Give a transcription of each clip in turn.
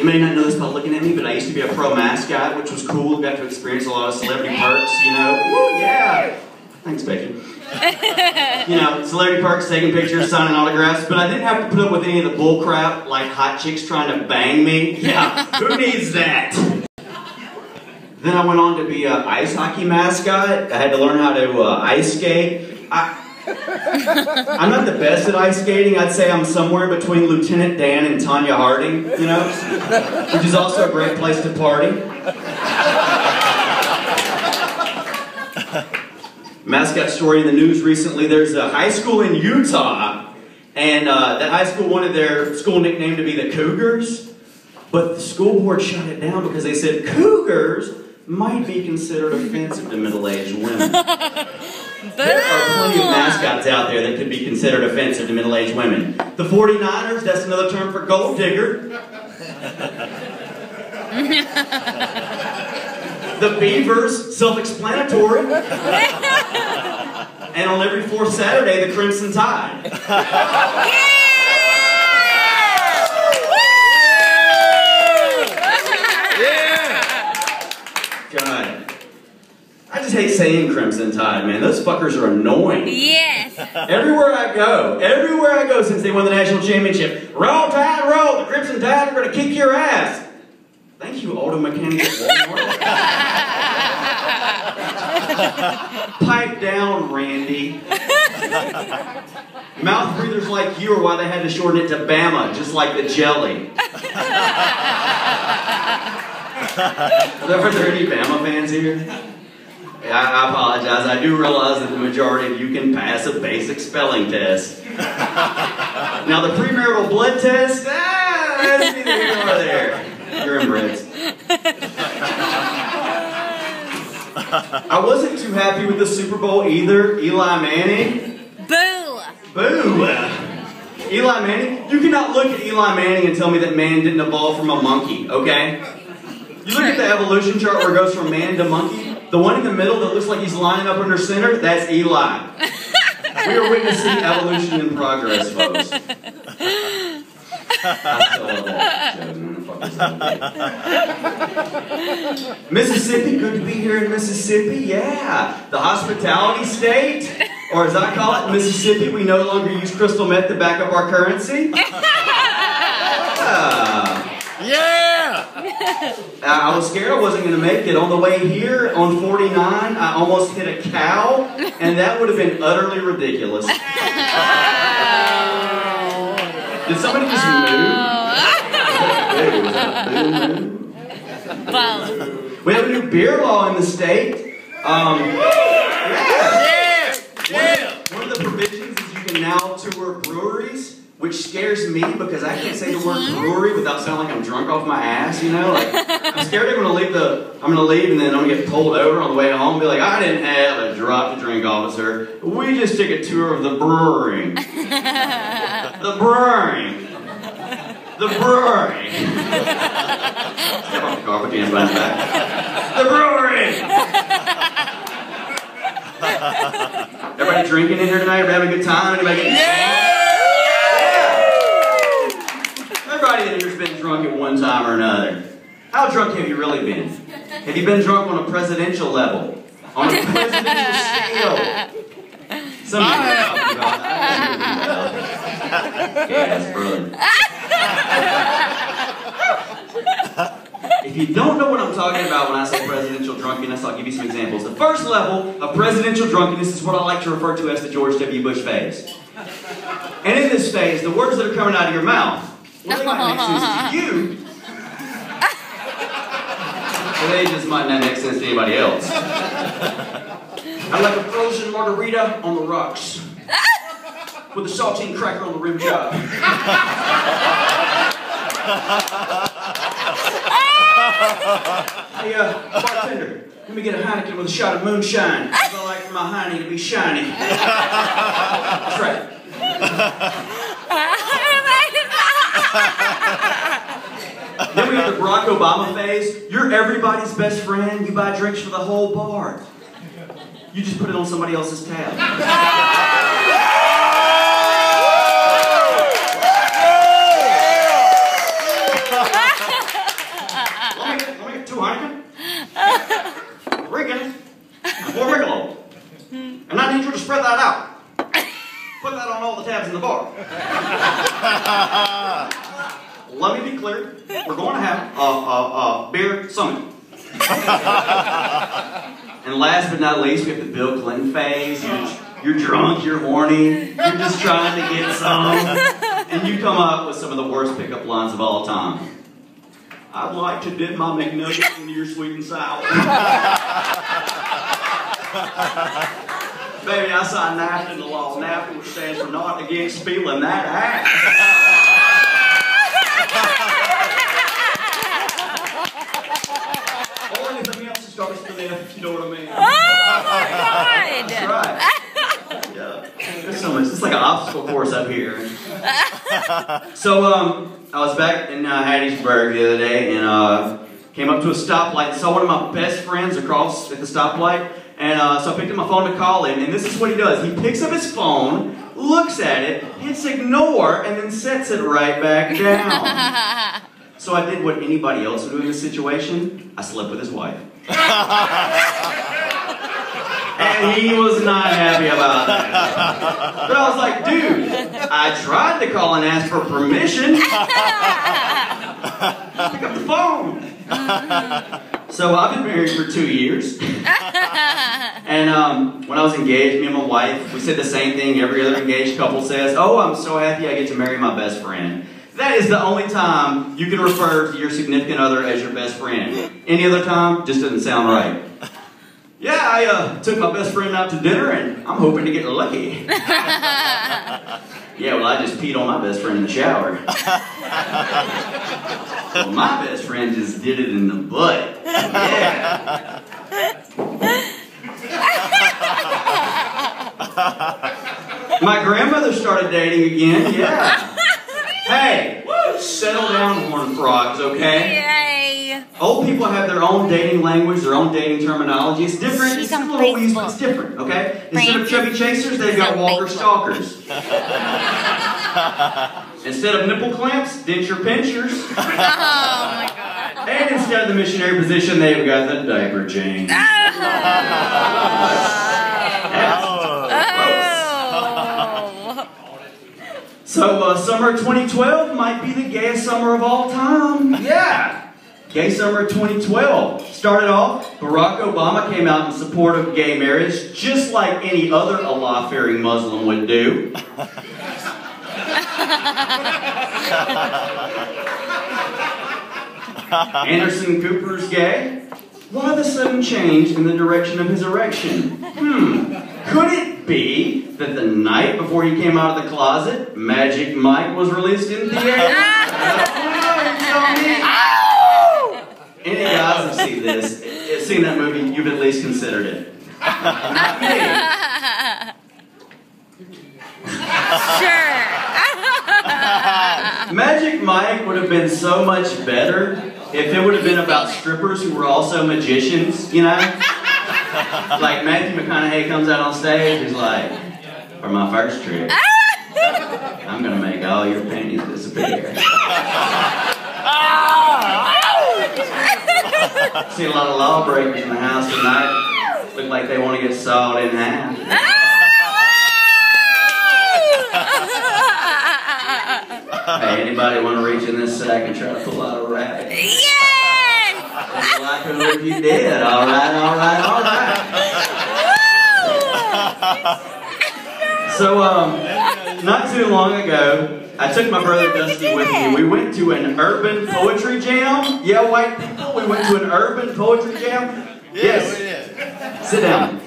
You may not know this by looking at me, but I used to be a pro mascot, which was cool. Got to experience a lot of celebrity perks, you know. Woo, yeah! Thanks, Becky. You know, celebrity perks, taking pictures, signing autographs, but I didn't have to put up with any of the bull crap, like hot chicks trying to bang me. Yeah, who needs that? Then I went on to be an ice hockey mascot. I had to learn how to ice skate. I'm not the best at ice skating. I'd say I'm somewhere between Lieutenant Dan and Tanya Harding, you know, which is also a great place to party. Mascot story in the news recently. There's a high school in Utah, and that high school wanted their school nickname to be the Cougars, but the school board shut it down because they said Cougars might be considered offensive to middle-aged women. There are plenty of mascots out there that could be considered offensive to middle-aged women. The 49ers, that's another term for gold digger. The Beavers, self-explanatory. And on every fourth Saturday, the Crimson Tide. God. I just hate saying Crimson Tide, man. Those fuckers are annoying. Yes. Everywhere I go since they won the national championship, roll Tide, roll, the Crimson Tide are going to kick your ass. Thank you, auto mechanic at Walmart. Pipe down, Randy. Mouth breathers like you are why they had to shorten it to Bama, just like the jelly. Are there any Bama fans here? I apologize. I do realize that the majority of you can pass a basic spelling test. Now the premarital blood test, that's neither here nor there. You're inbreds. I wasn't too happy with the Super Bowl either. Eli Manning. Boo! Boo! Eli Manning? You cannot look at Eli Manning and tell me that man didn't evolve from a monkey, okay? You look at the evolution chart where it goes from man to monkey, the one in the middle that looks like he's lining up under center, that's Eli. We are witnessing evolution in progress, folks. Mississippi, good to be here in Mississippi, yeah. The hospitality state, or as I call it, Mississippi, we no longer use crystal meth to back up our currency. Yeah! I was scared I wasn't going to make it. On the way here, on 49, I almost hit a cow, and that would have been utterly ridiculous. Did somebody just move? We have a new beer law in the state. One of the provisions is you can now tour breweries, which scares me because I can't say the word brewery without sounding like I'm drunk off my ass, you know? Like, I'm scared I'm gonna leave and then I'm gonna get pulled over on the way home and be like, I didn't have a drop to drink, officer. We just took a tour of the brewery. The brewery. The brewery. Step off the car, put your hands behind the back. The brewery! Everybody drinking in here tonight? Everybody having a good time? Anybody getting Everybody in here's been drunk at one time or another. How drunk have you really been? Have you been drunk on a presidential level? On a presidential scale? Some of you are talking about that. Yes, brother. If you don't know what I'm talking about when I say presidential drunkenness, I'll give you some examples. The first level of presidential drunkenness is what I like to refer to as the George W. Bush phase. And in this phase, the words that are coming out of your mouth, well, they might make sense to you, but they just might not make sense to anybody else. I like a frozen margarita on the rocks, with a saltine cracker on the rim job. Hey, bartender, let me get a Heineken with a shot of moonshine. Because I like for my Heine to be shiny. That's right. Then we have the Barack Obama phase. You're everybody's best friend. You buy drinks for the whole bar. You just put it on somebody else's tab. Let me get 2 Heineken. 3 Guinness. And 4 Michelob. And I need you to spread that out. Put that on all the tabs in the bar. Let me be clear. We're going to have a beer summit. And last but not least, we have the Bill Clinton phase. You're drunk, you're horny, you're just trying to get some. And you come up with some of the worst pickup lines of all time. I'd like to dip my McNuggets into your sweet and sour. Baby, I signed NAFTA into law. NAFTA, which stands for Not Against Feeling That Ass. Or anything else that starts with an F, if you know what I mean. Oh my God! That's right. Yeah. There's so much. It's like an obstacle course up here. So, I was back in Hattiesburg the other day and came up to a stoplight and saw one of my best friends across at the stoplight. And so I picked up my phone to call him, and this is what he does. He picks up his phone, looks at it, hits ignore, and then sets it right back down. So I did what anybody else would do in this situation. I slept with his wife. And he was not happy about that. But I was like, dude, I tried to call and ask for permission. Pick up the phone. So I've been married for 2 years. And when I was engaged, me and my wife, we said the same thing every other engaged couple says. Oh, I'm so happy I get to marry my best friend. That is the only time you can refer to your significant other as your best friend. Any other time, just doesn't sound right. Yeah, I took my best friend out to dinner, and I'm hoping to get lucky. Yeah, well, I just peed on my best friend in the shower. Well, my best friend just did it in the butt. Yeah. My grandmother started dating again, yeah. Hey, settle down, horned frogs, okay? Yay! Old people have their own dating language, their own dating terminology. It's different. It's a little easy, but it's different, okay? Instead of chubby chasers, they've got Walker stalkers. Instead of nipple clamps, denture pinchers. Oh my God! And instead of the missionary position, they've got the diaper change. So, summer 2012 might be the gayest summer of all time. Yeah! Gay summer 2012. Started off, Barack Obama came out in support of gay marriage, just like any other Allah-fearing Muslim would do. Anderson Cooper's gay. Why the sudden change in the direction of his erection? Could it be that the night before he came out of the closet, Magic Mike was released in theaters? Any guys who've seen this, seen that movie, you've at least considered it. Not me. Sure. Magic Mike would have been so much better if it would have been about strippers who were also magicians, you know? Like Matthew McConaughey comes out on stage, he's like, for my first trick, I'm gonna make all your panties disappear. See a lot of lawbreakers in the house tonight. Look like they want to get sawed in half. Hey, anybody want to reach in this sack and try to pull out a rabbit? Yes! Well, I could if you did. All right, all right, all right. So, not too long ago, I took my brother Dusty with me. We went to an urban poetry jam. Yeah, white people, we went to an urban poetry jam. Yes. Sit down.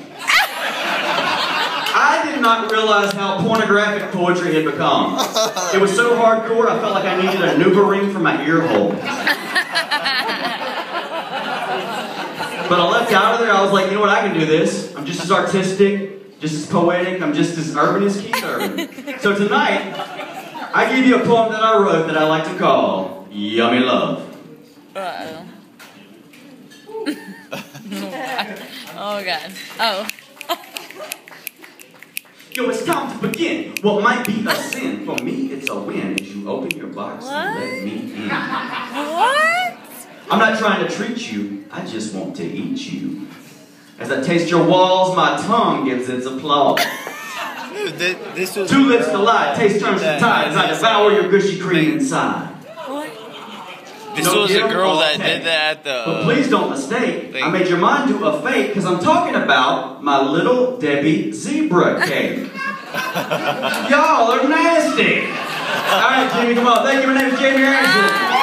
I did not realize how pornographic poetry had become. It was so hardcore, I felt like I needed a Nuva ring for my ear hole. But I left out of there, I was like, you know what, I can do this. I'm just as artistic, just as poetic, I'm just as urban as Keith Urban. So tonight, I give you a poem that I wrote that I like to call Yummy Love. Uh-oh. Oh God. Oh. Yo, it's time to begin. What might be a sin, for me it's a win as you open your box and let me in. I'm not trying to treat you, I just want to eat you. As I taste your walls, my tongue gives its applause. This was 2 lips to lie, taste turns to tide as I devour your gushy cream inside. This was a girl that did that at the... But please don't mistake, I made your mind do a fake, because I'm talking about my little Debbie zebra cake. Y'all are nasty! Alright, Jimmy, come on. Thank you. My name is Jamie Arrington.